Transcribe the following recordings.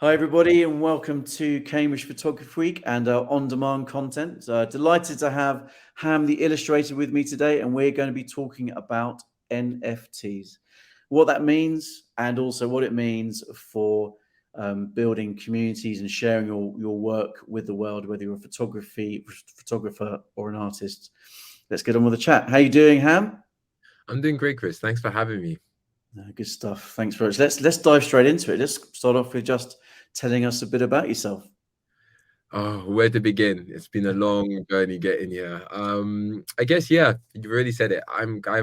Hi, everybody, and welcome to Cambridge Photography Week and our on-demand content. Delighted to have HAM the Illustrator with me today, and we're going to be talking about NFTs, what that means, and also what it means for building communities and sharing your work with the world, whether you're a photographer or an artist. Let's get on with the chat. How you doing, HAM? I'm doing great, Chris. Thanks for having me. Good stuff. Thanks very much. Let's dive straight into it. Let's start off with just telling us a bit about yourself. Oh, where to begin? It's been a long journey getting here. I guess you already said it.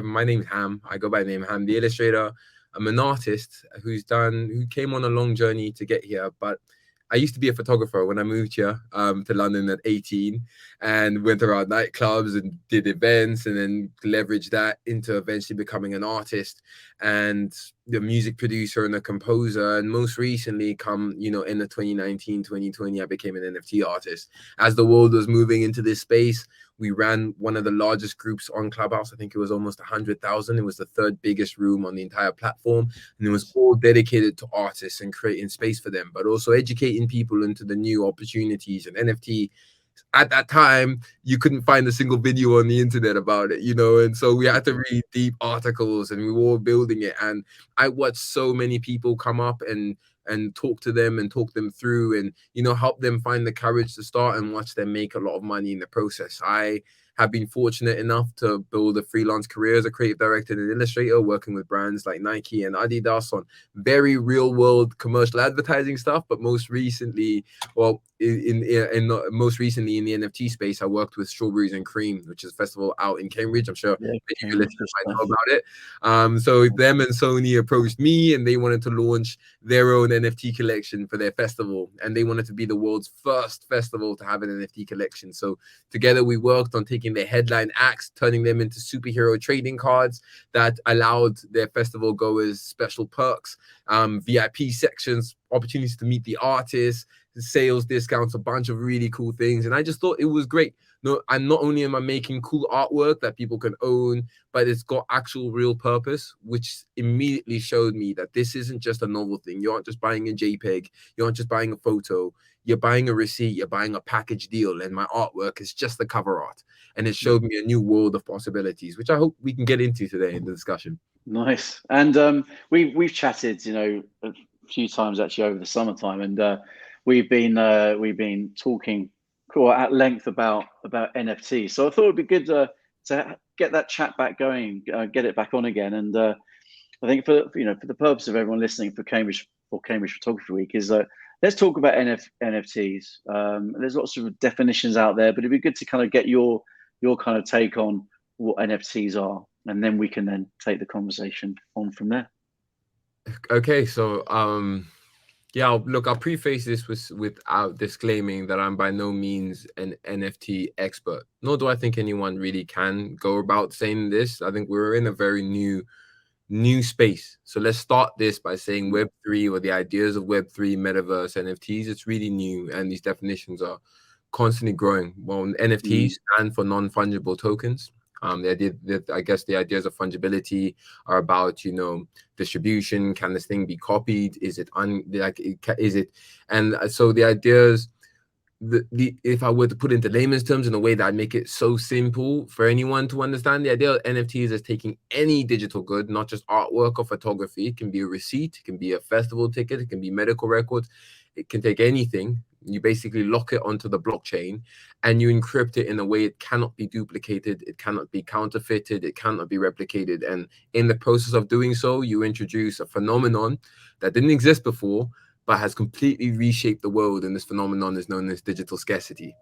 My name's Ham. I go by the name Ham the Illustrator. I'm an artist who came on a long journey to get here, but I used to be a photographer when I moved here to London at 18 and went around nightclubs and did events and then leveraged that into eventually becoming an artist and the music producer and a composer. And most recently in the 2019, 2020, I became an NFT artist. As the world was moving into this space, we ran one of the largest groups on Clubhouse. I think it was almost 100,000. It was the third biggest room on the entire platform. And it was all dedicated to artists and creating space for them, but also educating people into the new opportunities and NFT. At that time, you couldn't find a single video on the internet about it, and so we had to read deep articles and we were all building it. And I watched so many people come up and talk to them and talk them through and help them find the courage to start and watch them make a lot of money in the process. I have been fortunate enough to build a freelance career as a creative director and illustrator, working with brands like Nike and Adidas on very real world commercial advertising stuff. But most recently, most recently in the NFT space, I worked with Strawberries Creem, which is a festival out in Cambridge. I'm sure many of your listeners might know about it. So them and Sony approached me and they wanted to launch their own NFT collection for their festival. And they wanted to be the world's first festival to have an NFT collection. So together we worked on taking their headline acts, turning them into superhero trading cards that allowed their festival goers special perks, VIP sections, opportunities to meet the artists, sales discounts, a bunch of really cool things. And I just thought it was great. No, and not only am I making cool artwork that people can own, but it's got actual real purpose, which immediately showed me that this isn't just a novel thing. You aren't just buying a JPEG. You aren't just buying a photo. You're buying a receipt. You're buying a package deal. And my artwork is just the cover art. And it showed me a new world of possibilities, which I hope we can get into today in the discussion. Nice. And we've chatted, a few times actually over the summertime, and we've been talking at length about NFTs. So I thought it'd be good to get that chat back going, get it back on again. And I think for the purpose of everyone listening for Cambridge Photography Week is let's talk about NFTs. There's lots of definitions out there, but it'd be good to kind of get your kind of take on what NFTs are, and then we can then take the conversation on from there. Okay, so look, I'll preface this without disclaiming that I'm by no means an NFT expert, nor do I think anyone really can go about saying this. I think we're in a very new space. So let's start this by saying Web3, or the ideas of Web3, metaverse, NFTs, it's really new, and these definitions are constantly growing. Well, NFTs stand for non-fungible tokens. I guess the ideas of fungibility are about, distribution. Can this thing be copied? Is it And so the ideas, if I were to put into layman's terms in a way that I make it so simple for anyone to understand, the idea of NFTs is taking any digital good, not just artwork or photography. It can be a receipt, it can be a festival ticket, it can be medical records. It can take anything. You basically lock it onto the blockchain and you encrypt it in a way it cannot be duplicated, it cannot be counterfeited, it cannot be replicated. And in the process of doing so, you introduce a phenomenon that didn't exist before, but has completely reshaped the world. And this phenomenon is known as digital scarcity,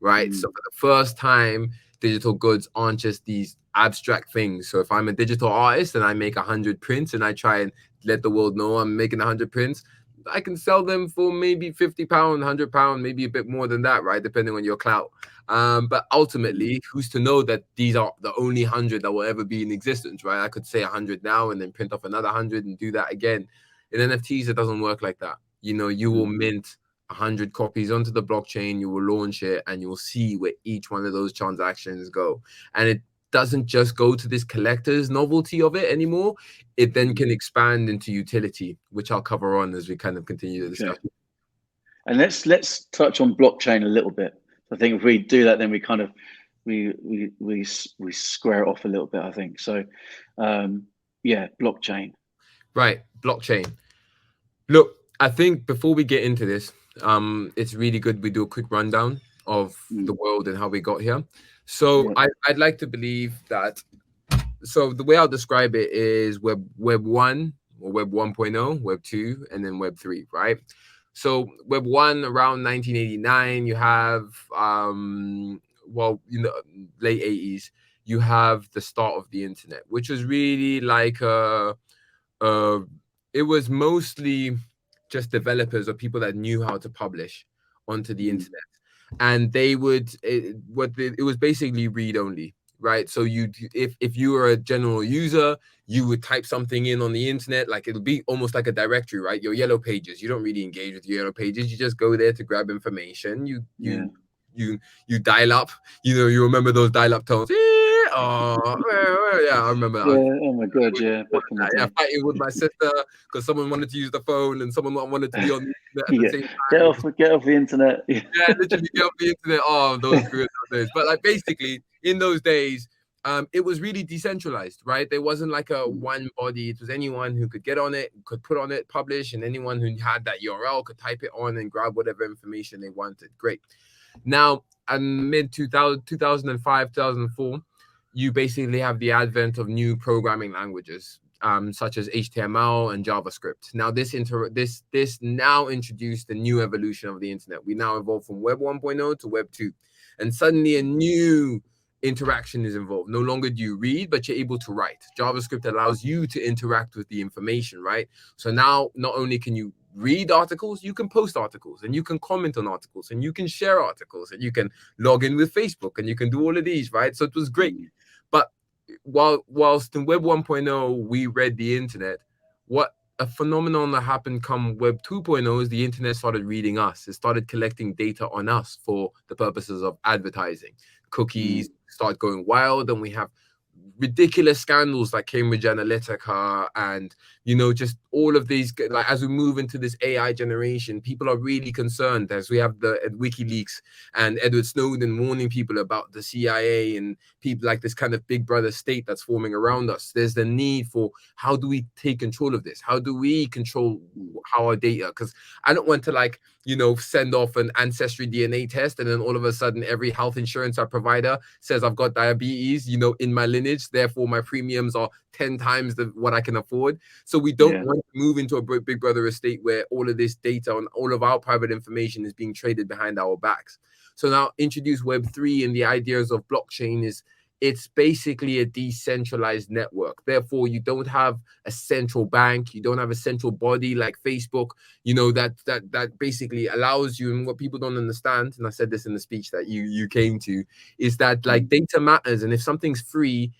right? So for the first time, digital goods aren't just these abstract things. So if I'm a digital artist and I make 100 prints and I try and let the world know I'm making 100 prints, I can sell them for maybe £50, £100, maybe a bit more than that, right? Depending on your clout. But ultimately, who's to know that these are the only 100 that will ever be in existence, right? I could say 100 now and then print off another 100 and do that again. In NFTs, it doesn't work like that. You will mint 100 copies onto the blockchain, you will launch it, and you will see where each one of those transactions go. And it doesn't just go to this collector's novelty of it anymore. It then can expand into utility, which I'll cover on as we kind of continue the discussion. And let's touch on blockchain a little bit. I think if we do that, then we kind of we square it off a little bit, I think. So yeah, blockchain. Right, blockchain. Look, I think before we get into this, it's really good we do a quick rundown of the world and how we got here. So I'd like to believe that. So the way I'll describe it is Web 1 or Web 1.0, Web 2, and then Web 3, right? So Web 1 around 1989, you have late 80s, you have the start of the internet, which was really like it was mostly just developers or people that knew how to publish onto the internet, and they would it was basically read only, right? So if you were a general user, you would type something in on the internet, like it'll be almost like a directory, right? Your yellow pages, you don't really engage with your yellow pages, you just go there to grab information. You dial up, you remember those dial-up tones. Oh yeah, I remember that. Yeah, oh my god, yeah, back in the day. Yeah, fighting with my sister because someone wanted to use the phone and someone wanted to be on the internet at the same time. Get off the internet. Yeah, literally get off the internet. Oh, those good days. But like basically in those days, it was really decentralized, right? There wasn't like a one body. It was anyone who could get on it, could put on it, publish, and anyone who had that URL could type it on and grab whatever information they wanted. Great. Now, mid 2005, 2004, you basically have the advent of new programming languages, such as HTML and JavaScript. Now, this now introduced a new evolution of the internet. We now evolved from Web 1.0 to Web 2, and suddenly a new interaction is involved. No longer do you read, but you're able to write. JavaScript allows you to interact with the information, right? So now, not only can you read articles, you can post articles, and you can comment on articles, and you can share articles, and you can log in with Facebook, and you can do all of these, right? So it was great. But whilst in Web 1.0 we read the internet, what a phenomenon that happened come Web 2.0 is the internet started reading us. It started collecting data on us for the purposes of advertising. Cookies start going wild, and we have ridiculous scandals like Cambridge Analytica, and just all of these. Like, as we move into this AI generation, people are really concerned, as we have the WikiLeaks and Edward Snowden warning people about the CIA and people like this kind of big brother state that's forming around us. There's the need for, how do we take control of this? How do we control our data? Because I don't want to send off an ancestry DNA test, and then all of a sudden every health insurance provider says I've got diabetes, in my lineage, therefore my premiums are 10 times what I can afford. So we don't want to move into a big brother estate where all of this data and all of our private information is being traded behind our backs. So now introduce Web3, and the ideas of blockchain is, it's basically a decentralized network. Therefore, you don't have a central bank. You don't have a central body like Facebook, that basically allows you. And what people don't understand, and I said this in the speech that you came to, is that like data matters. And if something's free,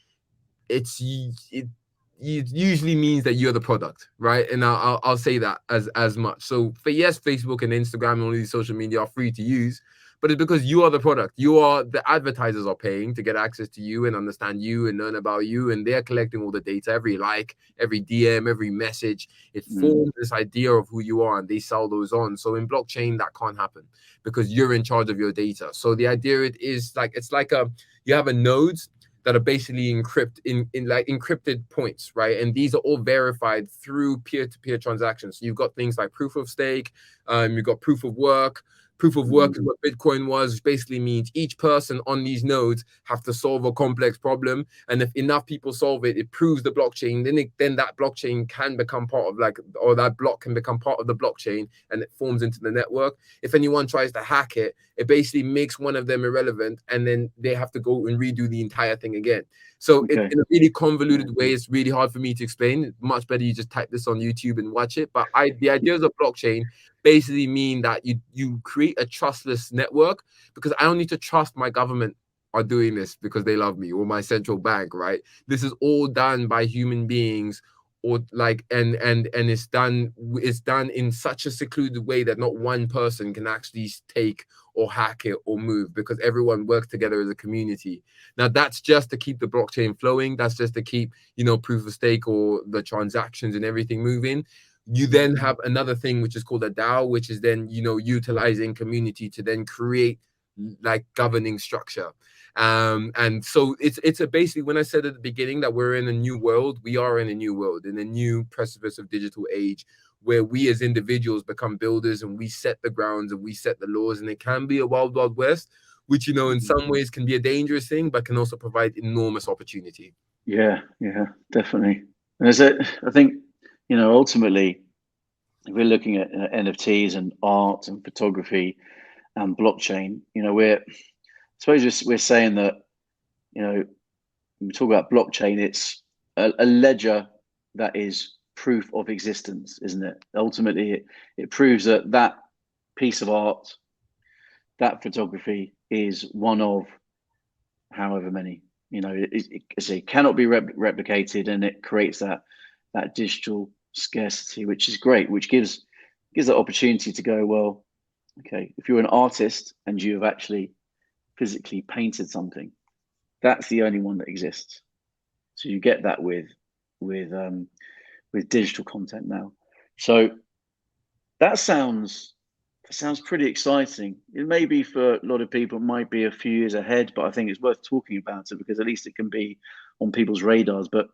it usually means that you're the product, right? And I'll say that as much. So for yes, Facebook and Instagram and all these social media are free to use, but it's because you are the product. The advertisers are paying to get access to you and understand you and learn about you, and they're collecting all the data, every like, every DM, every message. It forms this idea of who you are, and they sell those on. So in blockchain, that can't happen because you're in charge of your data. So the idea is like, it's like you have a nodes that are basically encrypted points, right? And these are all verified through peer-to-peer transactions. So you've got things like proof of stake, you've got proof of work. Proof of work is what Bitcoin was, which basically means each person on these nodes have to solve a complex problem. And if enough people solve it, it proves the blockchain. Then that blockchain can become part of or that block can become part of the blockchain, and it forms into the network. If anyone tries to hack it, it basically makes one of them irrelevant, and then they have to go and redo the entire thing again. So in a really convoluted way, it's really hard for me to explain. Much better you just type this on YouTube and watch it. But the ideas of blockchain basically mean that you create a trustless network, because I don't need to trust my government are doing this because they love me, or my central bank, right? This is all done by human beings, or and it's done in such a secluded way that not one person can actually take or hack it or move, because everyone works together as a community. Now that's just to keep the blockchain flowing. That's just to keep proof of stake or the transactions and everything moving. You then have another thing which is called a DAO, which is then, utilizing community to then create like governing structure. And so it's a basically, when I said at the beginning that we're in a new world, we are in a new world, in a new precipice of digital age, where we as individuals become builders, and we set the grounds and we set the laws. And it can be a wild, wild west, which, in some ways can be a dangerous thing, but can also provide enormous opportunity. Yeah, definitely. And I think, ultimately, if we're looking at NFTs and art and photography and blockchain, I suppose we're saying that, when we talk about blockchain, it's a ledger that is proof of existence, isn't it? Ultimately, it proves that that piece of art, that photography, is one of however many. It cannot be replicated, and it creates that digital scarcity, which is great, which gives that opportunity to go, well, okay, if you're an artist and you have actually physically painted something, that's the only one that exists. So you get that with digital content now. So that sounds pretty exciting. It may be, for a lot of people, it might be a few years ahead, but I think it's worth talking about it, because at least it can be on people's radars. But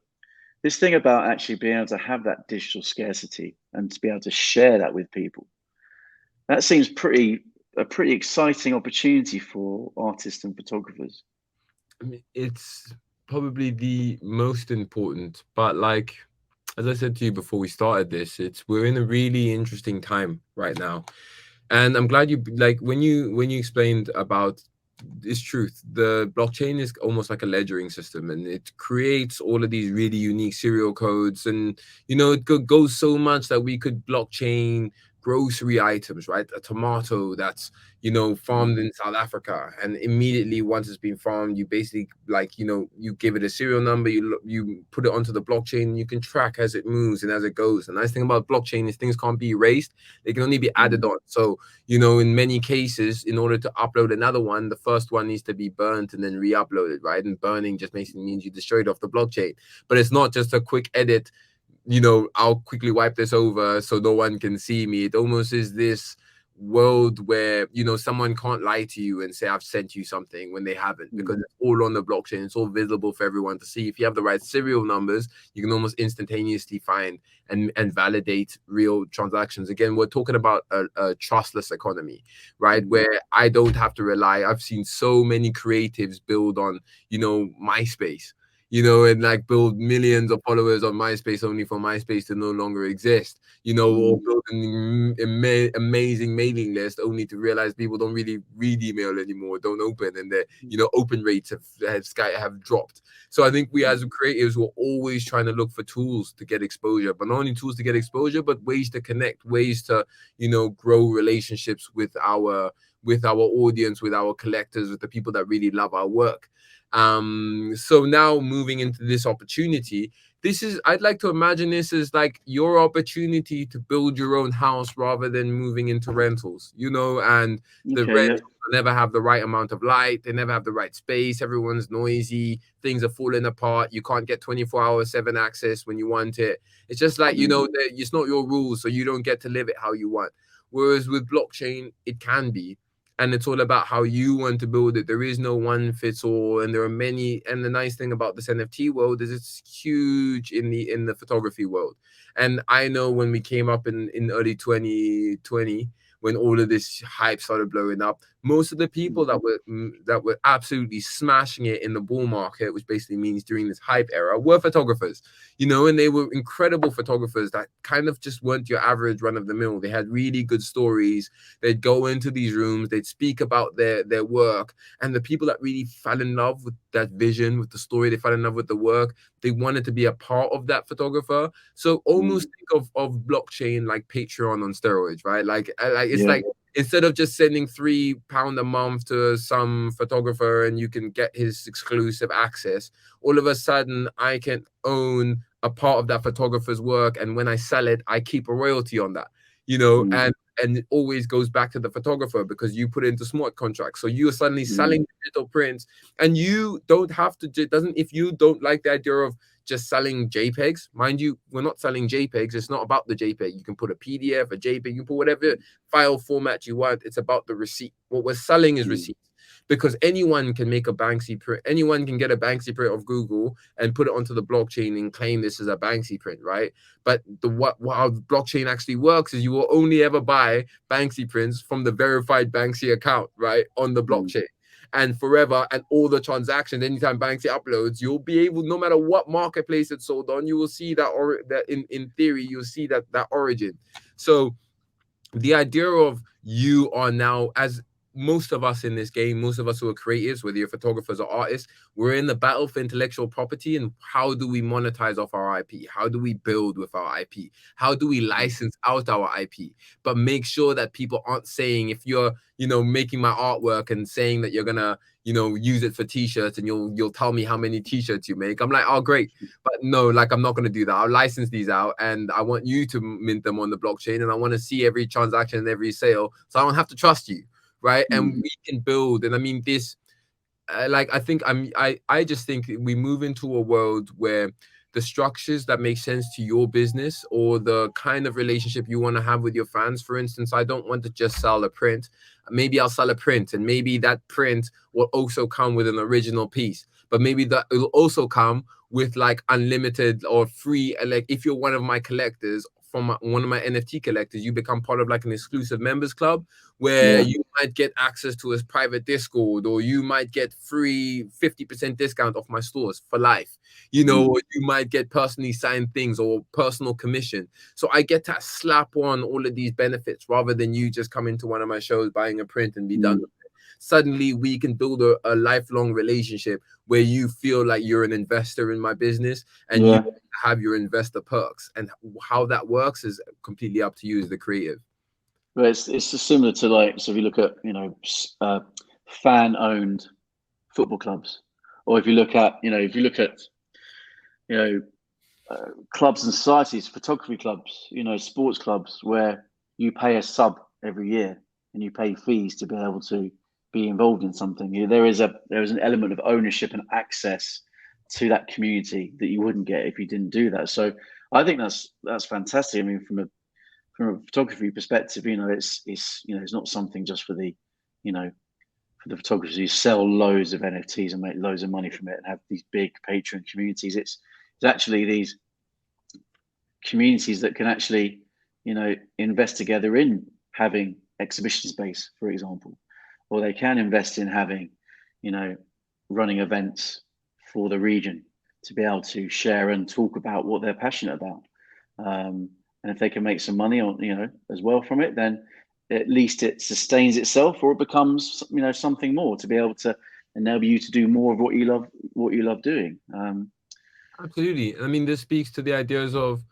this thing about actually being able to have that digital scarcity and to be able to share that with people, that seems a pretty exciting opportunity for artists and photographers. I mean, it's probably the most important, but like, as I said to you before we started this, we're in a really interesting time right now. And I'm glad you, like, when you explained about this truth, the blockchain is almost like a ledgering system, and it creates all of these really unique serial codes. And it goes so much that we could blockchain grocery items, right? A tomato that's farmed in South Africa, and immediately once it's been farmed, you basically, like, you give it a serial number, you put it onto the blockchain, and you can track as it moves and as it goes. The nice thing about blockchain is things can't be erased, they can only be added on. So in many cases, in order to upload another one, the first one needs to be burnt and then re-uploaded, right? And burning just basically means you destroy it off the blockchain. But it's not just a quick edit, I'll quickly wipe this over so no one can see me. It almost is this world where someone can't lie to you and say I've sent you something when they haven't, because it's all on the blockchain. It's all visible for everyone to see. If you have the right serial numbers, you can almost instantaneously find and validate real transactions. Again, we're talking about a trustless economy, right? Where I don't have to rely. I've seen so many creatives build on MySpace, and like build millions of followers on MySpace only for MySpace to no longer exist, or build an amazing mailing list only to realize people don't really read email anymore, don't open, and the open rates have dropped. So I think we as creatives, we're always trying to look for tools to get exposure, but not only tools to get exposure, but ways to connect, ways to grow relationships with our audience, with our collectors, with the people that really love our work. So now moving into this opportunity, I'd like to imagine this as like your opportunity to build your own house rather than moving into rentals, and the rentals never have the right amount of light, they never have the right space, everyone's noisy, things are falling apart, you can't get 24/7 access when you want it. It's just like, it's not your rules, so you don't get to live it how you want. Whereas with blockchain, it can be. And it's all about how you want to build it. There is no one fits all, and there are many. And the nice thing about this NFT world is it's huge in the photography world. And I know when we came up in early 2020, when all of this hype started blowing up, most of the people that were absolutely smashing it in the bull market, which basically means during this hype era, were photographers, and they were incredible photographers that kind of just weren't your average run of the mill. They had really good stories. They'd go into these rooms, they'd speak about their work, and the people that really fell in love with that vision, with the story, they fell in love with the work, they wanted to be a part of that photographer. So almost think of blockchain like Patreon on steroids, right? Like it's like, instead of just sending £3 a month to some photographer and you can get his exclusive access, all of a sudden I can own a part of that photographer's work, and when I sell it, I keep a royalty on that, and it always goes back to the photographer because you put it into smart contracts. So you're suddenly selling digital prints, and you don't have to, if you don't like the idea of just selling JPEGs. Mind you, we're not selling JPEGs. It's not about the JPEG. You can put a PDF, a JPEG, you can put whatever file format you want. It's about the receipt. What we're selling is receipts. Because anyone can make a Banksy print, anyone can get a Banksy print of Google and put it onto the blockchain and claim this is a Banksy print, right? But how the blockchain actually works is you will only ever buy Banksy prints from the verified Banksy account, right, on the blockchain. And forever, and all the transactions, anytime Banksy uploads, you'll be able, no matter what marketplace it's sold on, you will see that, or that in theory, you'll see that origin. So the idea of you are now, as most of us in this game, most of us who are creatives, whether you're photographers or artists, we're in the battle for intellectual property. And how do we monetize off our IP? How do we build with our IP? How do we license out our IP? But make sure that people aren't saying, if you're, making my artwork and saying that you're gonna, use it for t-shirts, and you'll tell me how many t-shirts you make. I'm like, oh, great. But no, like, I'm not gonna do that. I'll license these out, and I want you to mint them on the blockchain, and I want to see every transaction and every sale, so I don't have to trust you. Right. And we can build. And I mean, this, I just think we move into a world where the structures that make sense to your business, or the kind of relationship you want to have with your fans. For instance, I don't want to just sell a print. Maybe I'll sell a print, and maybe that print will also come with an original piece, but maybe that it will also come with like unlimited or free. Like, if you're one of my collectors, from one of my NFT collectors, you become part of like an exclusive members club where you might get access to his private Discord, or you might get free 50% discount off my stores for life, or you might get personally signed things or personal commission. So I get to slap on all of these benefits rather than you just come into one of my shows, buying a print, and be done with it. Suddenly we can build a lifelong relationship where you feel like you're an investor in my business, and you have your investor perks. And how that works is completely up to you as the creative. But it's just similar to, like, so if you look at fan-owned football clubs, or if you look at clubs and societies, photography clubs, sports clubs, where you pay a sub every year and you pay fees to be able to be involved in something. There is an element of ownership and access to that community that you wouldn't get if you didn't do that. So I think that's fantastic. I mean, from a photography perspective, it's not something just for the photographers who sell loads of NFTs and make loads of money from it and have these big Patreon communities. It's actually these communities that can actually, invest together in having exhibition space, for example, or they can invest in having, running events for the region to be able to share and talk about what they're passionate about. And if they can make some money on, as well from it, then at least it sustains itself, or it becomes, something more to be able to enable you to do more of what you love doing. Absolutely. I mean, this speaks to the ideas of,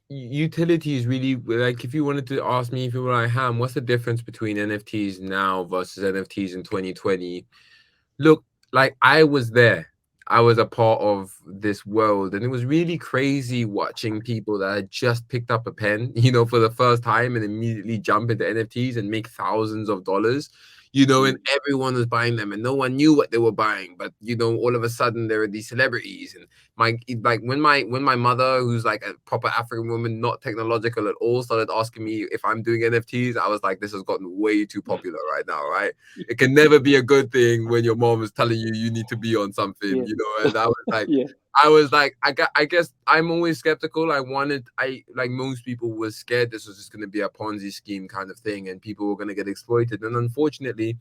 utility is really, like, if you wanted to ask me, if you were like, Ham, what's the difference between NFTs now versus NFTs in 2020? Look, like, I was there. I was a part of this world, and it was really crazy watching people that had just picked up a pen, for the first time, and immediately jump into NFTs and make thousands of dollars, and everyone was buying them, and no one knew what they were buying. But all of a sudden there are these celebrities, and when my mother, who's like a proper African woman, not technological at all, started asking me if I'm doing NFTs, I was like, this has gotten way too popular right now, right? It can never be a good thing when your mom is telling you need to be on something, and I was like, I guess I'm always skeptical. Like most people, was scared this was just going to be a Ponzi scheme kind of thing, and people were going to get exploited. And unfortunately,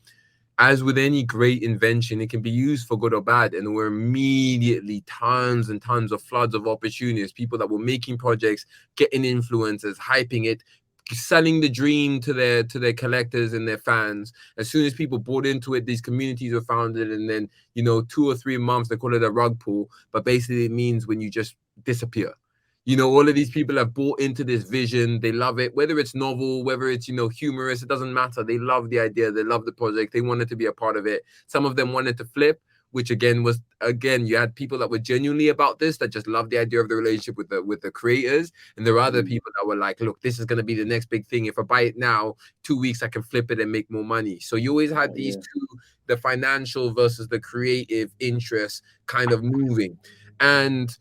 as with any great invention, it can be used for good or bad. And there were immediately tons and tons of floods of opportunities, people that were making projects, getting influencers, hyping it, selling the dream to their collectors and their fans. As soon as people bought into it, these communities were founded, and then 2 or 3 months, they call it a rug pull, but basically it means when you just disappear. All of these people have bought into this vision. They love it, whether it's novel, whether it's humorous, it doesn't matter. They love the idea, they love the project, they wanted to be a part of it. Some of them wanted to flip, which you had people that were genuinely about this, that just loved the idea of the relationship with the creators. And there are other people that were like, look, this is going to be the next big thing. If I buy it now, 2 weeks, I can flip it and make more money. So you always had these two, the financial versus the creative interests kind of moving. And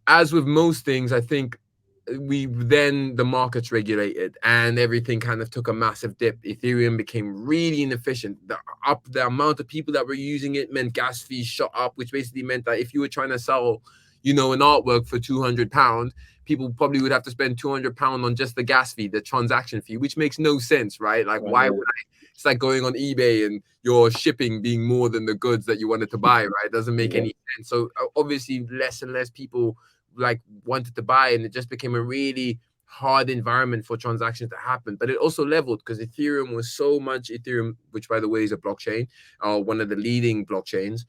as with most things, I think the markets regulated and everything kind of took a massive dip. Ethereum became really inefficient. The amount of people that were using it meant gas fees shot up, which basically meant that if you were trying to sell, an artwork for £200, people probably would have to spend £200 on just the gas fee, the transaction fee, which makes no sense, right? Like, why would I? It's like going on eBay and your shipping being more than the goods that you wanted to buy, right? It doesn't make any sense. So obviously, less and less people like wanted to buy, and it just became a really hard environment for transactions to happen. But it also leveled because Ethereum was so much Ethereum, which by the way is a blockchain, one of the leading blockchains,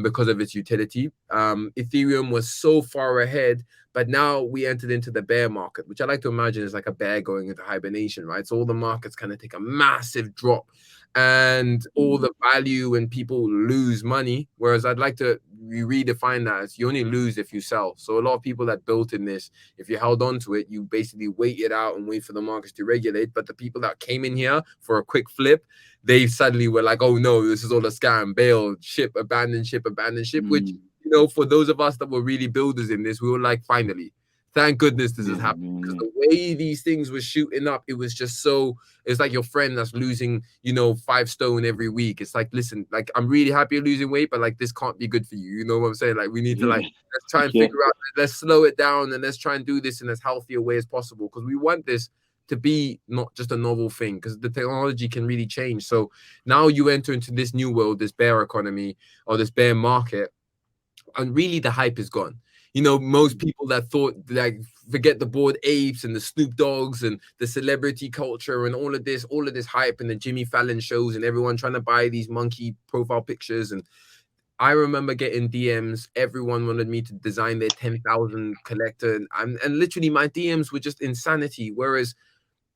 because of its utility. Ethereum was so far ahead, but now we entered into the bear market, which I like to imagine is like a bear going into hibernation, right? So all the markets kind of take a massive drop and all the value, and people lose money. Whereas I'd like to redefine that as you only lose if you sell. So a lot of people that built in this, if you held on to it, you basically wait it out and wait for the markets to regulate. But the people that came in here for a quick flip, they suddenly were like, oh no, this is all a scam, bail, abandon ship, which, for those of us that were really builders in this, we were like, finally, thank goodness this has happened. Because the way these things were shooting up, it was just so, it's like your friend that's losing, 5 stone every week. It's like, listen, like, I'm really happy you're losing weight, but like, this can't be good for you. You know what I'm saying? Like, we need to let's try and figure out, let's slow it down and let's try and do this in as healthy a way as possible. Because we want this to be not just a novel thing, because the technology can really change. So now you enter into this new world, this bear economy or this bear market, and really the hype is gone. Most people that thought, like, forget the Bored Apes and the Snoop Dogs and the celebrity culture and all of this hype and the Jimmy Fallon shows and everyone trying to buy these monkey profile pictures. And I remember getting DMs. Everyone wanted me to design their 10,000 collector, and literally my DMs were just insanity. Whereas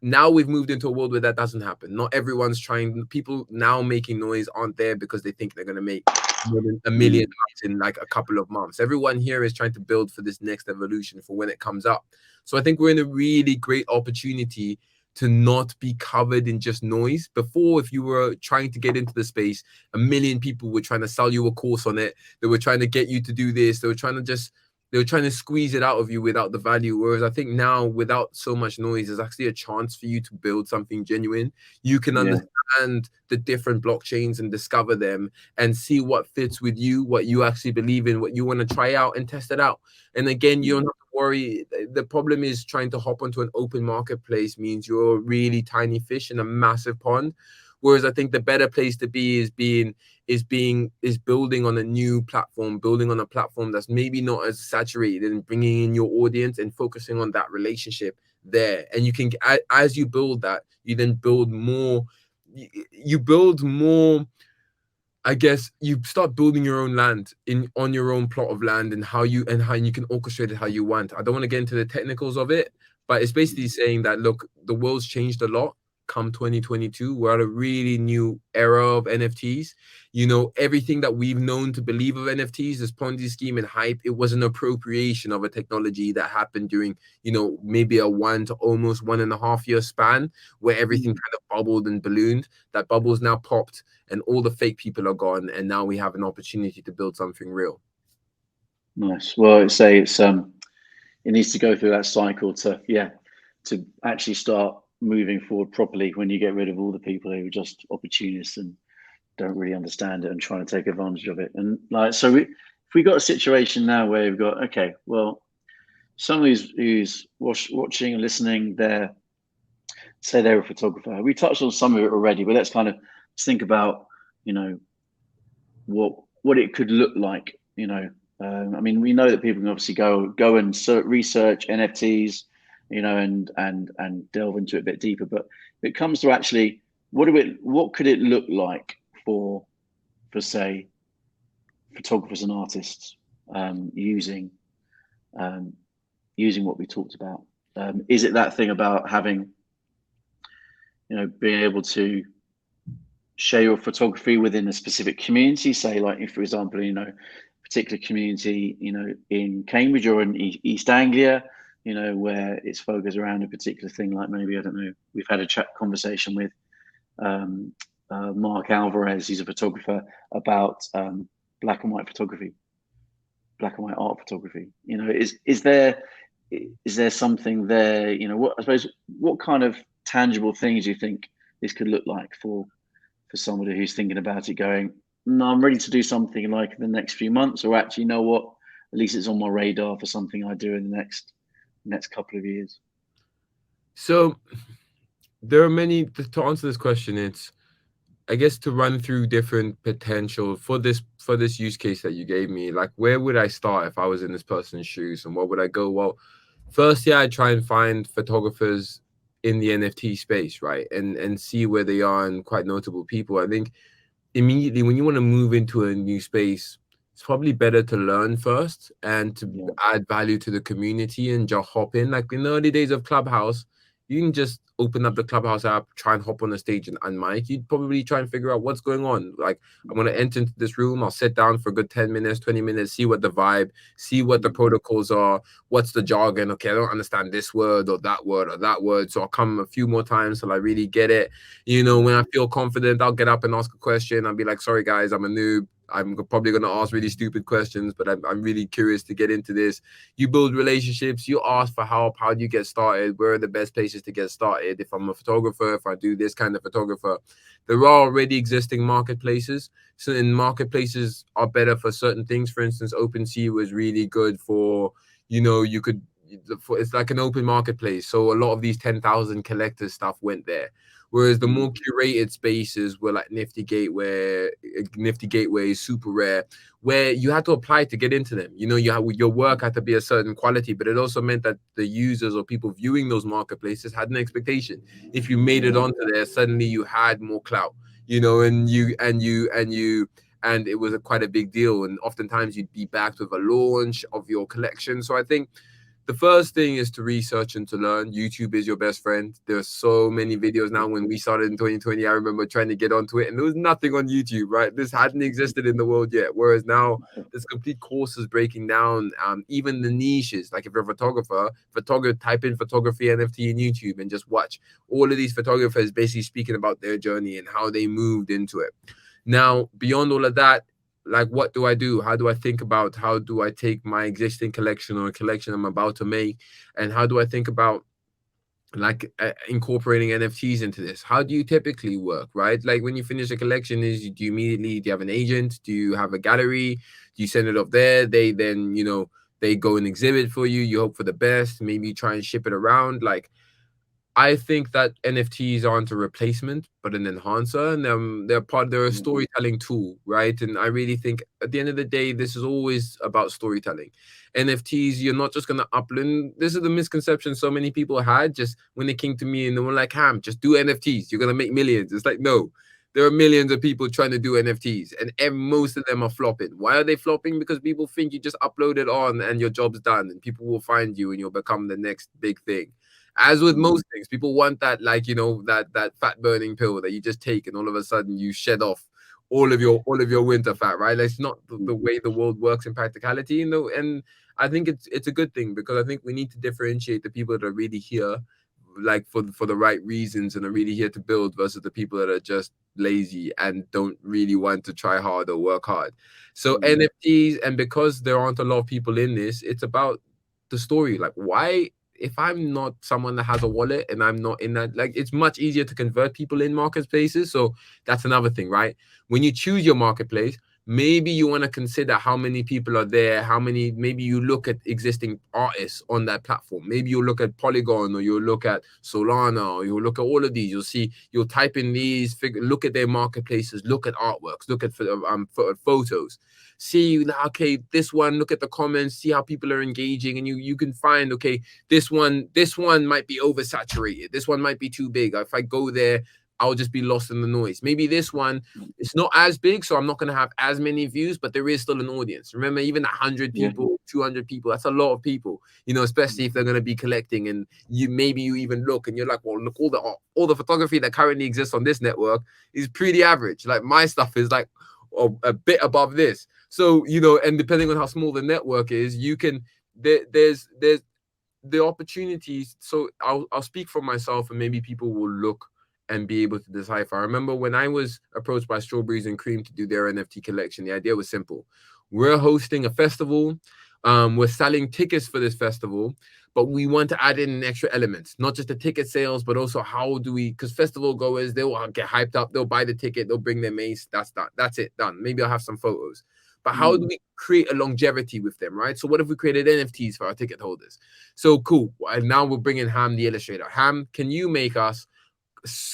now we've moved into a world where that doesn't happen. Not everyone's trying. People now making noise aren't there because they think they're going to make more than $1 million in like a couple of months. Everyone here is trying to build for this next evolution for when it comes up. So I think we're in a really great opportunity to not be covered in just noise. Before, if you were trying to get into the space, 1 million people were trying to sell you a course on it. They were trying to get you to do this. They were trying to squeeze it out of you without the value. Whereas I think now, without so much noise, there's actually a chance for you to build something genuine. You can understand the different blockchains and discover them and see what fits with you, what you actually believe in, what you want to try out and test it out. And again, you don't have to worry. The problem is trying to hop onto an open marketplace means you're a really tiny fish in a massive pond. Whereas I think the better place to be is building on a new platform, building on a platform that's maybe not as saturated, and bringing in your audience and focusing on that relationship there. And you can, as you build that, you then build more. You build more. I guess you start building your own land on your own plot of land, and how you can orchestrate it how you want. I don't want to get into the technicals of it, but it's basically saying that, look, the world's changed a lot. Come 2022, we're at a really new era of NFTs. Everything that we've known to believe of NFTs, this Ponzi scheme and hype, it was an appropriation of a technology that happened during, maybe a 1 to almost 1.5 year span, where everything kind of bubbled and ballooned. That bubble's now popped, and all the fake people are gone, and now we have an opportunity to build something real. Nice. Well, it needs to go through that cycle to actually start moving forward properly, when you get rid of all the people who are just opportunists and don't really understand it and trying to take advantage of it. And if we got a situation now where we've got, okay, well, somebody who's watching and listening, say they're a photographer. We touched on some of it already, but let's kind of think about, what it could look like. We know that people can obviously go and research NFTs, and delve into it a bit deeper. But if it comes to actually, what could it look like for say, photographers and artists, using what we talked about? Is it that thing about having, being able to share your photography within a specific community? Say, like, if, for example, particular community, in Cambridge or in East Anglia, where it's focused around a particular thing, like maybe, I don't know, we've had a conversation with Mark Alvarez, he's a photographer, about black and white photography. black and white art photography? You know, is there something there? You know, what I suppose, what kind of tangible things you think this could look like for somebody who's thinking about it, going, no, I'm ready to do something like in the next few months, or actually, you know what, at least it's on my radar for something I do in the next couple of years. So there are many, to answer this question, it's, I guess, to run through different potential for this use case that you gave me. Like, where would I start if I was in this person's shoes, and what would I go? Well, first, yeah, I try and find photographers in the NFT space, right, and see where they are, and quite notable people. I think immediately when you want to move into a new space, it's probably better to learn first and to add value to the community and just hop in. Like in the early days of Clubhouse, you can just open up the Clubhouse app, try and hop on the stage and mic. You'd probably try and figure out what's going on. Like, I'm going to enter into this room. I'll sit down for a good 10 minutes, 20 minutes, see what the vibe, see what the protocols are, what's the jargon. Okay, I don't understand this word or that word or that word. So I'll come a few more times till I really get it. You know, when I feel confident, I'll get up and ask a question. I'll be like, sorry, guys, I'm a noob. I'm probably going to ask really stupid questions, but I'm really curious to get into this. You build relationships. You ask for help. How do you get started? Where are the best places to get started? If I'm a photographer, if I do this kind of photographer, there are already existing marketplaces. So, in marketplaces are better for certain things. For instance, OpenSea was really good for, you know, you could, it's like an open marketplace. So a lot of these 10,000 collectors stuff went there. Whereas the more curated spaces were like Nifty Gateway, Super Rare, where you had to apply to get into them. You know, your work had to be a certain quality, but it also meant that the users or people viewing those marketplaces had an expectation. If you made it onto there, suddenly you had more clout. You know, and it was quite a big deal. And oftentimes you'd be backed with a launch of your collection. So I think the first thing is to research and to learn. YouTube is your best friend. There's so many videos now. When we started in 2020, I remember trying to get onto it and there was nothing on YouTube, right? This hadn't existed in the world yet. Whereas now there's complete courses breaking down even the niches. Like if you're a photographer, type in photography NFT in YouTube and just watch all of these photographers basically speaking about their journey and how they moved into it. Now, beyond all of that, like, what do I do? How do I think about how do I take my existing collection or a collection I'm about to make, and how do I think about like incorporating NFTs into this? How do you typically work, right? Like when you finish a collection, do you have an agent? Do you have a gallery? Do you send it up there? They then, you know, they go and exhibit for you. You hope for the best. Maybe try and ship it around. Like, I think that NFTs aren't a replacement, but an enhancer, and they're a storytelling tool, right? And I really think at the end of the day, this is always about storytelling. NFTs, you're not just gonna upload. This is the misconception so many people had just when they came to me and they were like, "Ham, just do NFTs. You're gonna make millions." It's like, no, there are millions of people trying to do NFTs, and most of them are flopping. Why are they flopping? Because people think you just upload it on and your job's done, and people will find you and you'll become the next big thing. As with most things, people want that, like, you know, that fat burning pill that you just take and all of a sudden you shed off all of your winter fat, right? That's not the way the world works in practicality, you know. And I think it's a good thing, because I think we need to differentiate the people that are really here, like for the right reasons and are really here to build, versus the people that are just lazy and don't really want to try hard or work hard. So NFTs, and because there aren't a lot of people in this, it's about the story. Like, why, if I'm not someone that has a wallet and I'm not in that, like, it's much easier to convert people in marketplaces. So that's another thing, right? When you choose your marketplace, maybe you want to consider how many people are there, maybe you look at existing artists on that platform. Maybe you look at Polygon, or you'll look at Solana, or you'll look at all of these. You'll type in these, look at their marketplaces, look at artworks, look at photos. See, okay, this one, look at the comments, see how people are engaging, and you can find, okay, this one might be oversaturated. This one might be too big. If I go there, I'll just be lost in the noise. Maybe this one, it's not as big, so I'm not going to have as many views, but there is still an audience. Remember, even 100 people, 200 people, that's a lot of people, you know, especially if they're going to be collecting. And you even look and you're like, well, look, all the photography that currently exists on this network is pretty average. Like, my stuff is like a bit above this. So, you know, and depending on how small the network is, you can, there's the opportunities. So I'll speak for myself, and maybe people will look and be able to decipher. I remember when I was approached by Strawberries and Cream to do their NFT collection, the idea was simple. we're hosting a festival. We're selling tickets for this festival, but we want to add in an extra element, not just the ticket sales, but also how do we, because festival goers, they'll get hyped up, they'll buy the ticket, they'll bring their mates, that's done, that's it, done. Maybe I'll have some photos. But how do we create a longevity with them, right? So what if we created NFTs for our ticket holders? So cool. And now we're bringing HAM the Illustrator. HAM, can you make us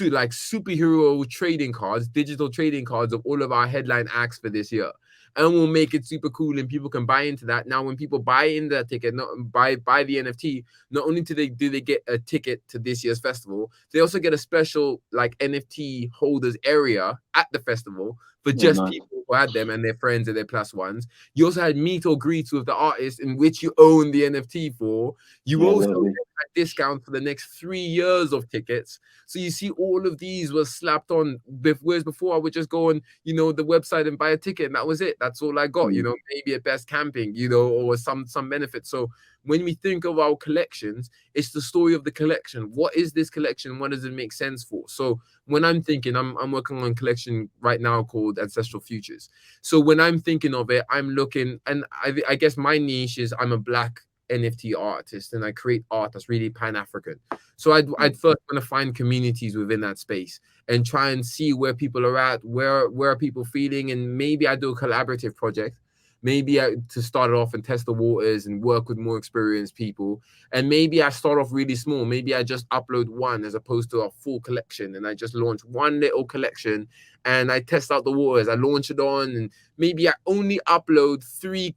like superhero trading cards, digital trading cards of all of our headline acts for this year? And we'll make it super cool and people can buy into that. Now, when people buy in that ticket, not buy the NFT, not only do they get a ticket to this year's festival, they also get a special like NFT holders area at the festival for just people who had them and their friends and their plus ones. You also had meet or greets with the artist in which you own the NFT for. You also get a discount for the next 3 years of tickets. So you see, all of these were slapped on. Whereas before, I would just go on, the website and buy a ticket, and that was it. That's all I got. Maybe at best camping, or some benefit. So when we think of our collections, it's the story of the collection. What is this collection? What does it make sense for? So when I'm thinking, I'm working on a collection right now called Ancestral Futures. So when I'm thinking of it, I'm looking, and I guess my niche is I'm a Black NFT artist and I create art that's really Pan-African. So I'd first want to find communities within that space and try and see where people are at, where are people feeling, and maybe I do a collaborative project. Maybe to start it off and test the waters and work with more experienced people. And maybe I start off really small. Maybe I just upload one as opposed to a full collection. And I just launch one little collection and I test out the waters. I launch it on, and maybe I only upload three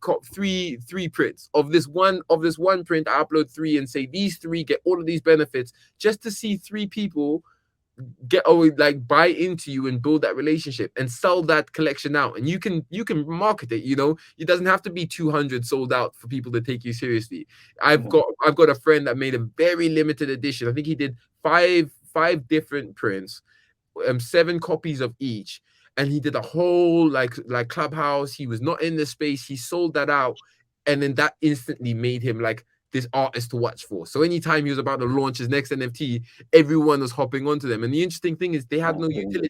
prints of this one print. I upload 3 and say these 3 get all of these benefits, just to see 3 people buy into you and build that relationship and sell that collection out. And you can market it. It doesn't have to be 200 sold out for people to take you seriously. I've got a friend that made a very limited edition. I think he did five different prints, 7 copies of each, and he did a whole like clubhouse. He was not in the space. He sold that out, and then that instantly made him like this artist to watch for. So anytime he was about to launch his next NFT, everyone was hopping onto them. And the interesting thing is they had no utility,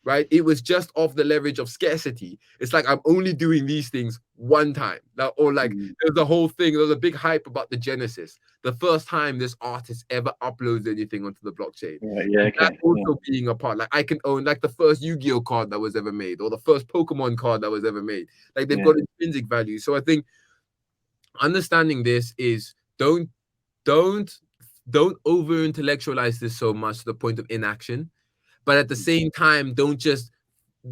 right? It was just off the leverage of scarcity. It's like, I'm only doing these things one time. There was a whole thing. There was a big hype about the Genesis, the first time this artist ever uploads anything onto the blockchain. That also being a part. Like, I can own like the first Yu-Gi-Oh card that was ever made, or the first Pokemon card that was ever made. Like, they've got intrinsic value. So I think understanding this is don't over intellectualize this so much to the point of inaction, but at the same time, don't just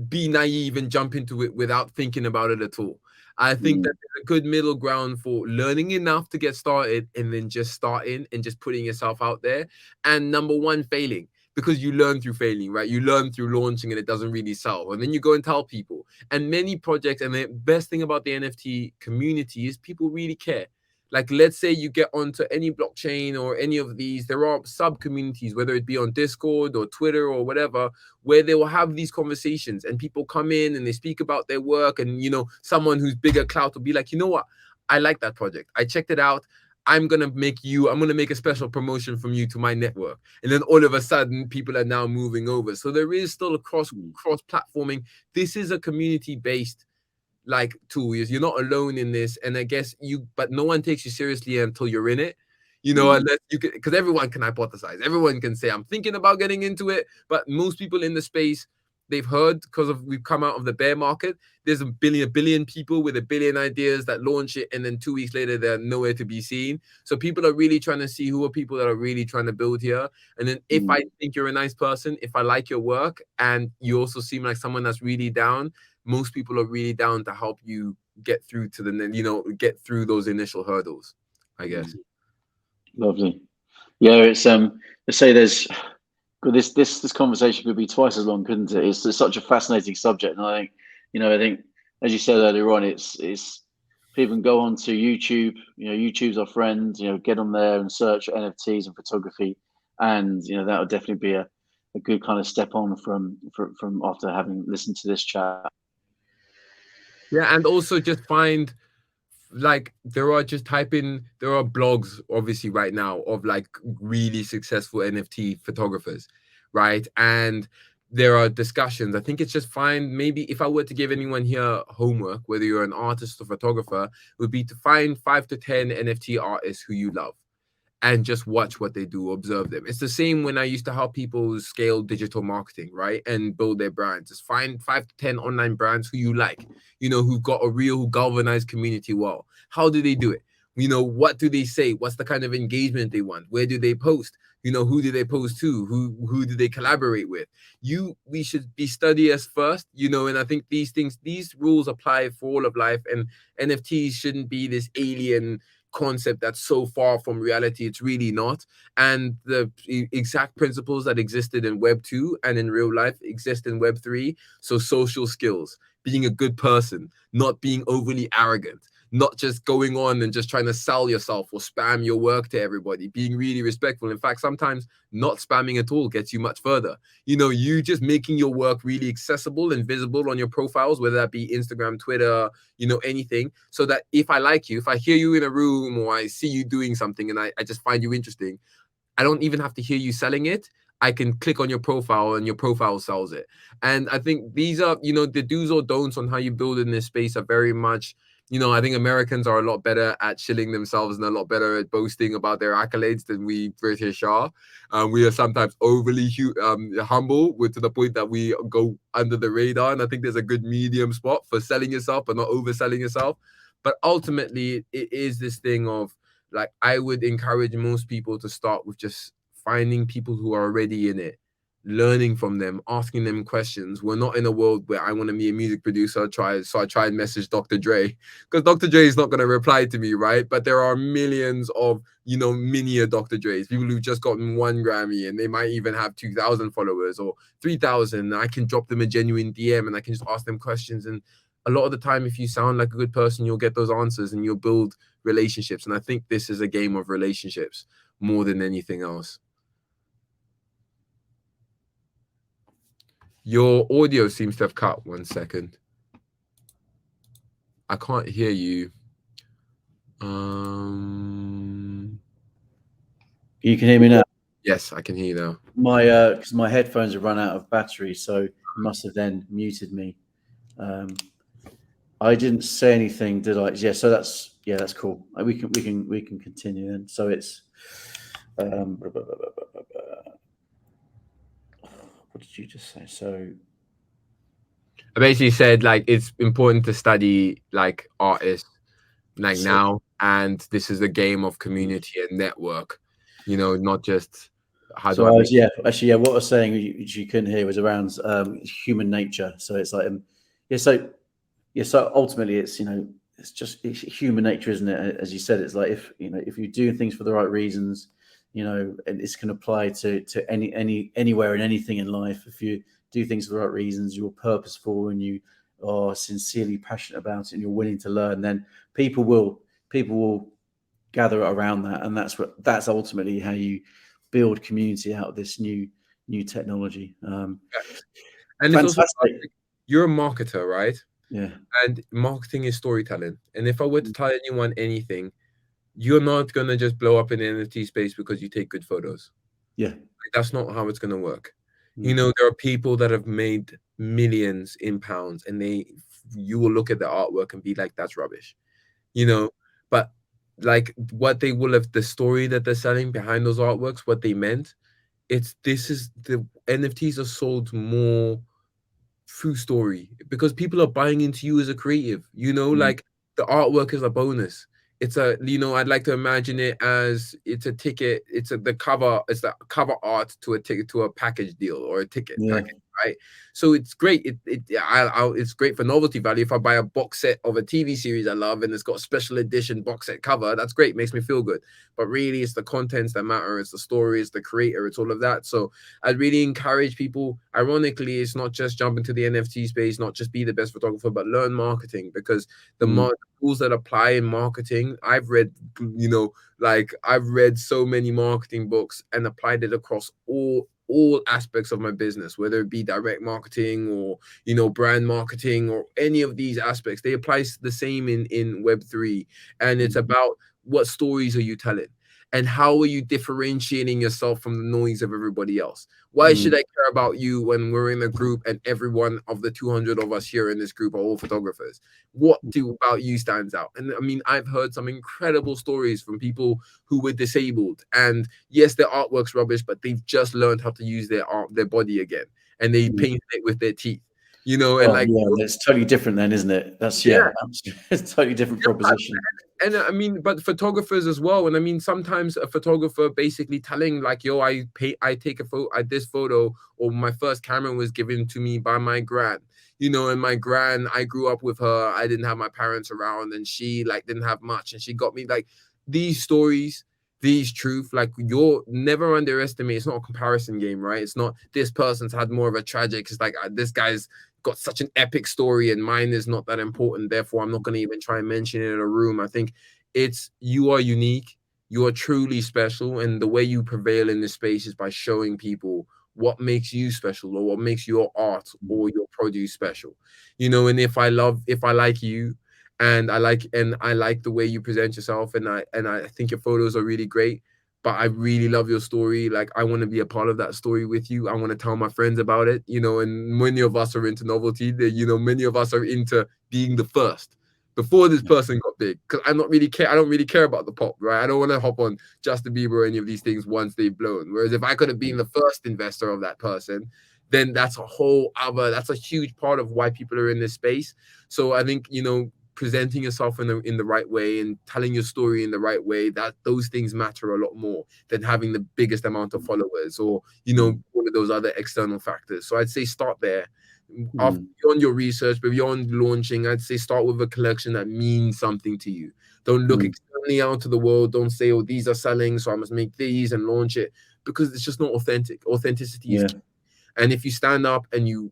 be naive and jump into it without thinking about it at all. I think that there's a good middle ground for learning enough to get started and then just starting and just putting yourself out there. And number 1, failing, because you learn through failing, right? You learn through launching and it doesn't really sell. And then you go and tell people. And many projects, and the best thing about the NFT community is people really care. Like, let's say you get onto any blockchain or any of these, there are sub communities, whether it be on Discord or Twitter or whatever, where they will have these conversations and people come in and they speak about their work. And, someone who's bigger clout will be like, you know what? I like that project. I checked it out. I'm going to make a special promotion from you to my network. And then all of a sudden, people are now moving over. So there is still a cross platforming. This is a community-based like tool. You're not alone in this. And I guess but no one takes you seriously until you're in it. Unless you can, because everyone can hypothesize. Everyone can say, I'm thinking about getting into it. But most people in the space, they've heard, because we've come out of the bear market. There's a billion people with a billion ideas that launch it, and then 2 weeks later they're nowhere to be seen. So people are really trying to see who are people that are really trying to build here. And then if I think you're a nice person, if I like your work, and you also seem like someone that's really down, most people are really down to help you get through to get through those initial hurdles, I guess. Lovely. Yeah, it's let's say there's this conversation could be twice as long, couldn't it? It's such a fascinating subject, and I think as you said earlier on, it's people can go onto YouTube. YouTube's our friend. Get on there and search NFTs and photography, and that would definitely be a good kind of step on from after having listened to this chat. Yeah, and also just find, like, there are blogs obviously right now of like really successful NFT photographers, right? And there are discussions. I think it's just fine. Maybe if I were to give anyone here homework, whether you're an artist or photographer, it would be to find 5 to 10 NFT artists who you love and just watch what they do, observe them. It's the same when I used to help people scale digital marketing, right? And build their brands. Just find 5 to 10 online brands who you like, who've got a real galvanized community well. How do they do it? What do they say? What's the kind of engagement they want? Where do they post? Who do they post to? Who do they collaborate with? We should be studious first, and I think these rules apply for all of life, and NFTs shouldn't be this alien concept that's so far from reality. It's really not. And the exact principles that existed in Web 2 and in real life exist in Web 3. So social skills, being a good person, not being overly arrogant, not just going on and just trying to sell yourself or spam your work to everybody, being really respectful. In fact, sometimes not spamming at all gets you much further. You just making your work really accessible and visible on your profiles, whether that be Instagram, Twitter, anything, so that if I like you, if I hear you in a room or I see you doing something and I just find you interesting, I don't even have to hear you selling it. I can click on your profile and your profile sells it. And I think these are, the do's or don'ts on how you build in this space are very much, I think Americans are a lot better at shilling themselves and a lot better at boasting about their accolades than we British are. We are sometimes overly humble to the point that we go under the radar. And I think there's a good medium spot for selling yourself but not overselling yourself. But ultimately, it is this thing of, like, I would encourage most people to start with just finding people who are already in it, learning from them, asking them questions. We're not in a world where I want to be a music producer, so I try and message Dr. Dre, because Dr. Dre is not going to reply to me, right? But there are millions of, mini Dr. Dre's, people who've just gotten 1 Grammy and they might even have 2,000 followers or 3,000. I can drop them a genuine DM and I can just ask them questions. And a lot of the time, if you sound like a good person, you'll get those answers and you'll build relationships. And I think this is a game of relationships more than anything else. Your audio seems to have cut. 1 second. I can't hear you. You can hear me now? Yes, I can hear you now. Because my headphones have run out of battery, so it must have then muted me. I didn't say anything, did I? Yeah, so that's cool. We can continue then. So it's what did you just say? So I basically said, like, it's important to study like artists like now, and this is a game of community and network, not just how do I make... Actually, what I was saying, which you couldn't hear, was around human nature. So it's like so ultimately it's it's human nature, isn't it? As you said, it's like if you do things for the right reasons, and this can apply to anywhere and anything in life. If you do things for the right reasons, you're purposeful and you are sincerely passionate about it and you're willing to learn, then people will gather around that, and that's ultimately how you build community out of this new technology. And fantastic. It's also, you're a marketer, right? Yeah. And marketing is storytelling. And if I were to tell anyone anything, you're not going to just blow up in the NFT space because you take good photos. Yeah. Like, that's not how it's going to work. There are people that have made millions in pounds and you will look at the artwork and be like, that's rubbish, but like what they will have, the story that they're selling behind those artworks, what they meant, the NFTs are sold more through story because people are buying into you as a creative, like the artwork is a bonus. It's I'd like to imagine it as it's a ticket. It's the cover art to a ticket, to a package deal or a ticket package, right? So it's great. It's great for novelty value. If I buy a box set of a TV series I love and it's got a special edition box set cover, that's great. Makes me feel good. But really, it's the contents that matter. It's the story. It's the creator. It's all of that. So I'd really encourage people. Ironically, it's not just jump into the NFT space, not just be the best photographer, but learn marketing, because the tools that apply in marketing, I've read, I've read so many marketing books and applied it across all aspects of my business, whether it be direct marketing or, brand marketing or any of these aspects. They apply the same in Web3. And it's about what stories are you telling? And how are you differentiating yourself from the noise of everybody else? Why should I care about you when we're in a group and every one of the 200 of us here in this group are all photographers? What about you stands out? And I mean, I've heard some incredible stories from people who were disabled, and yes, their artwork's rubbish, but they've just learned how to use their body again, and they painted it with their teeth, you know, and Oh, like, yeah, it's totally different then, isn't it? That's yeah. absolutely. It's a totally different proposition. And I mean, but photographers as well. And I mean, sometimes a photographer basically telling like, yo, I take a photo, this photo, or my first camera was given to me by my gran, you know, and my gran, I grew up with her. I didn't have my parents around, and she like didn't have much, and she got me like these stories, these truth. Like, you're never underestimate. It's not a comparison game, right? It's not this person's had more of a tragic. It's like this guy's got such an epic story and mine is not that important, therefore I'm not going to even try and mention it in a room. I think it's, you are unique, you are truly special, and the way you prevail in this space is by showing people what makes you special, or what makes your art or your produce special, you know. And if I like you, and I like the way you present yourself, and I think your photos are really great, but I really love your story. Like, I want to be a part of that story with you. I want to tell my friends about it, you know. And many of us are into novelty. You know, many of us are into being the first before this person got big. Because I don't really care about the pop, right? I don't want to hop on Justin Bieber or any of these things once they've blown. Whereas if I could have been the first investor of that person, then that's a huge part of why people are in this space. So I think, you know, presenting yourself in the right way and telling your story in the right way, that those things matter a lot more than having the biggest amount of followers, or, you know, one of those other external factors. So I'd say start there. After, beyond your research, but beyond launching, I'd say start with a collection that means something to you. Don't look externally out to the world. Don't say, oh, these are selling, so I must make these and launch it, because it's just not authentic. Authenticity is key. And if you stand up and you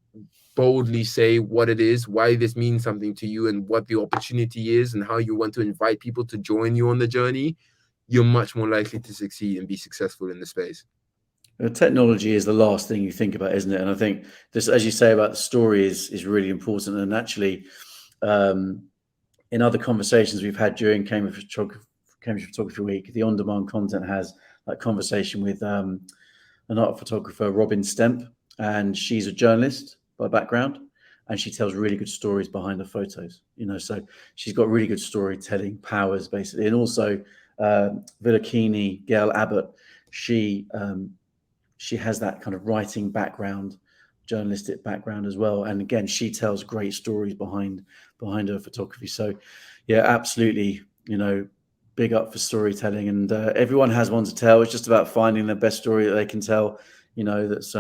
boldly say what it is, why this means something to you, and what the opportunity is, and how you want to invite people to join you on the journey, you're much more likely to succeed and be successful in the space. Technology is the last thing you think about, isn't it? And I think this, as you say about the story, is really important. And actually, in other conversations we've had during Cambridge Photography Week, the on-demand content has that conversation with an art photographer, Robin Stemp, and she's a journalist by background, and she tells really good stories behind the photos, you know. So she's got really good storytelling powers, basically. And also Villakini, Gail Abbott, she has that kind of writing background, journalistic background as well. And again, she tells great stories behind her photography. So yeah, absolutely, you know, big up for storytelling. And everyone has one to tell. It's just about finding the best story that they can tell, you know, that's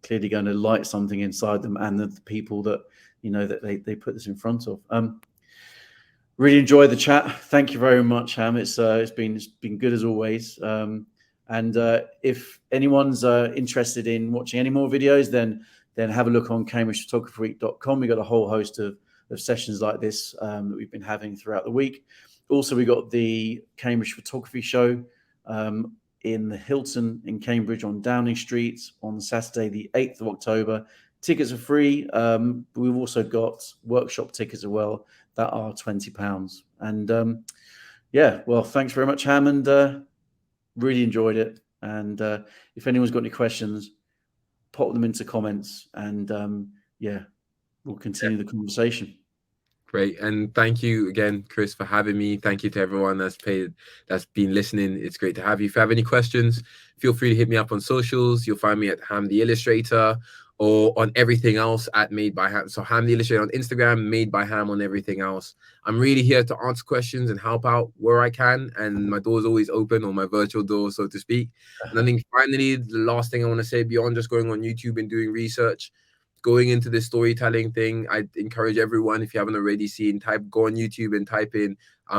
clearly going to light something inside them, and the people that, you know, that they put this in front of. Really enjoyed the chat. Thank you very much, Ham. It's been good as always. And if anyone's interested in watching any more videos, then have a look on CambridgePhotographyWeek.com. We've got a whole host of sessions like this that we've been having throughout the week. Also, we got the Cambridge Photography Show in the Hilton in Cambridge on Downing Street on Saturday, the 8th of October. Tickets are free. We've also got workshop tickets as well that are £20. And yeah, well, thanks very much, Ham, and really enjoyed it. And if anyone's got any questions, pop them into comments, and yeah, we'll continue the conversation. Great. And thank you again, Chris, for having me. Thank you to everyone that's been listening. It's great to have you. If you have any questions, feel free to hit me up on socials. You'll find me at HAM the Illustrator, or on everything else at Made by Ham. So HAM the Illustrator on Instagram, Made by Ham on everything else. I'm really here to answer questions and help out where I can. And my door's always open, or my virtual door, so to speak. And I think finally, the last thing I want to say, beyond just going on YouTube and doing research, going into this storytelling thing, I encourage everyone, if you haven't already seen, go on YouTube and type in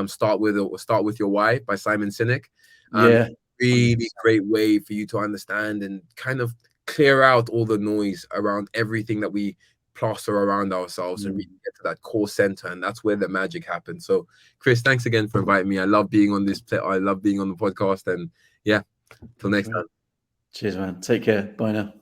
Start With Your Why by Simon Sinek. Yeah. Really great way for you to understand and kind of clear out all the noise around everything that we plaster around ourselves, and really get to that core center, and that's where the magic happens. So Chris, thanks again for inviting me. I love being on I love being on the podcast, and yeah, till next time. Cheers, man. Take care. Bye now.